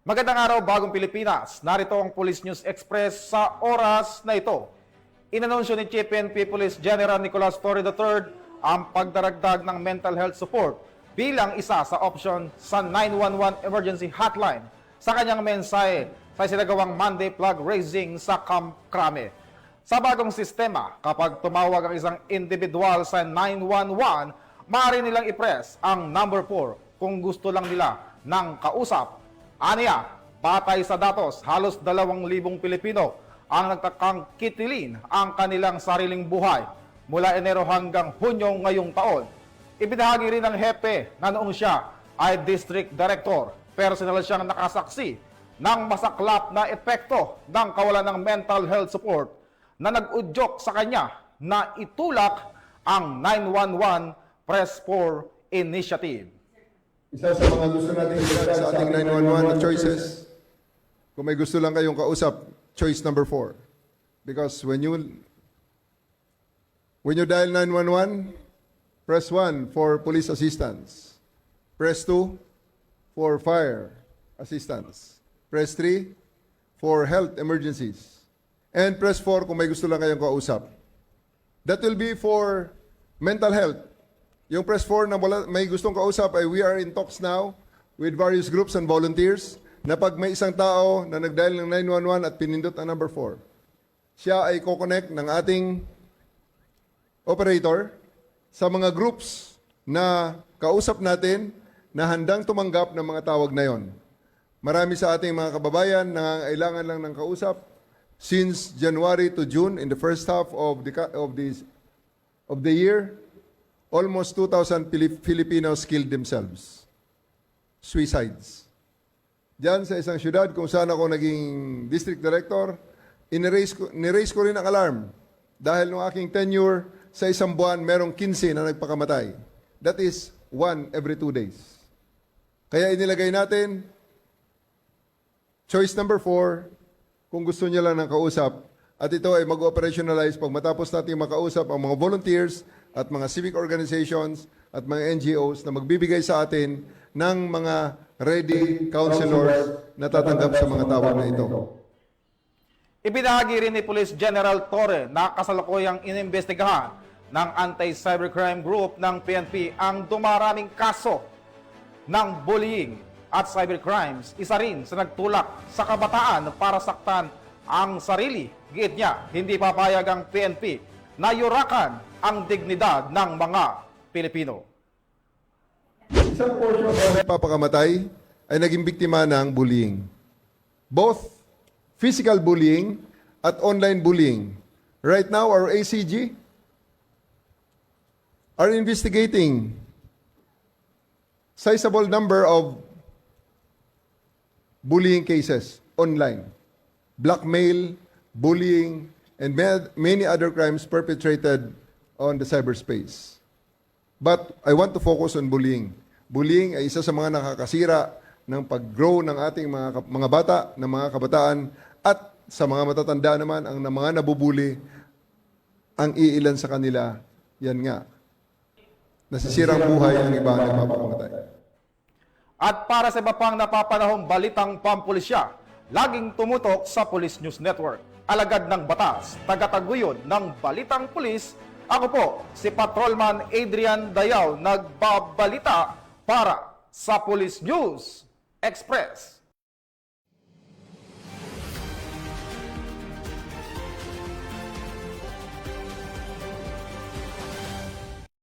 Magandang araw, Bagong Pilipinas. Narito ang Police News Express sa oras na ito. Inanunsyo ni Chief PNP Police General Nicolas Torre III ang pagdaragdag ng mental health support bilang isa sa option sa 911 emergency hotline sa kanyang mensahe sa sinagawang Monday flag raising sa Camp Crame. Sa bagong sistema, kapag tumawag ang isang individual sa 911, maaari nilang i-press ang number 4 kung gusto lang nila ng kausap. Aniya, batay sa datos, halos 2,000 Pilipino ang nagtakang kitilin ang kanilang sariling buhay mula Enero hanggang Hunyo ngayong taon. Ibinahagi rin ng hepe na noong siya ay District Director. Personal siyang nakasaksi ng masaklap na epekto ng kawalan ng mental health support na nag-udyok sa kanya na itulak ang 911 Press 4 Initiative. Isa sa mga gusto natin sa ating 911 na choices, kung may gusto lang kayong kausap, choice number 4. Because when you dial 911, press 1 for police assistance. Press 2 for fire assistance. Press 3 for health emergencies. And press 4 kung may gusto lang kayong kausap. That will be for mental health. Yung press 4 na may gustong kausap ay we are in talks now with various groups and volunteers na pag may isang tao na nag-dial ng 911 at pinindot ang number 4, siya ay ko-connect ng ating operator sa mga groups na kausap natin na handang tumanggap ng mga tawag na yon. Marami sa ating mga kababayan na nangangailangan lang ng kausap since January to June in the first half of the year. Almost 2,000 Filipinos killed themselves. Suicides. Diyan sa isang syudad kung saan ako naging district director, niraise ko rin ang alarm. Dahil nung aking tenure, sa isang buwan, merong 15 na nagpakamatay. That is 1 every 2 days. Kaya inilagay natin, choice number 4, kung gusto niya lang ng kausap, at ito ay mag-operationalize pag matapos natin makausap ang mga volunteers at mga civic organizations at mga NGOs na magbibigay sa atin ng mga ready counselors na tatanggap sa mga tawag na ito. Ibinahagi rin ni Police General Torre na kasalukuyang inimbestigahan ng Anti-Cybercrime Group ng PNP ang dumaraming kaso ng bullying at cybercrimes. Isa rin sa nagtulak sa kabataan para saktan ang sarili. Giit niya, hindi papayag ang PNP na yurakan ang dignidad ng mga Pilipino. Isang portion ng papakamatay ay naging biktima ng bullying. Both physical bullying at online bullying. Right now, our ACG are investigating sizable number of bullying cases online. Blackmail, bullying, and many other crimes perpetrated on the cyberspace. But I want to focus on bullying. Bullying ay isa sa mga nakakasira ng pag-grow ng ating mga bata, ng mga kabataan, at sa mga matatanda naman, ang mga nabubuli, ang iilan sa kanila, yan nga. Nasisirang buhay ang iba na mapakamatay. At para sa iba pang napapanahong balitang pampulisya, laging tumutok sa Police News Network. Alagad ng batas, tagataguyod ng Balitang Pulis. Ako po, si Patrolman Adrian Dayaw, nagbabalita para sa Police News Express.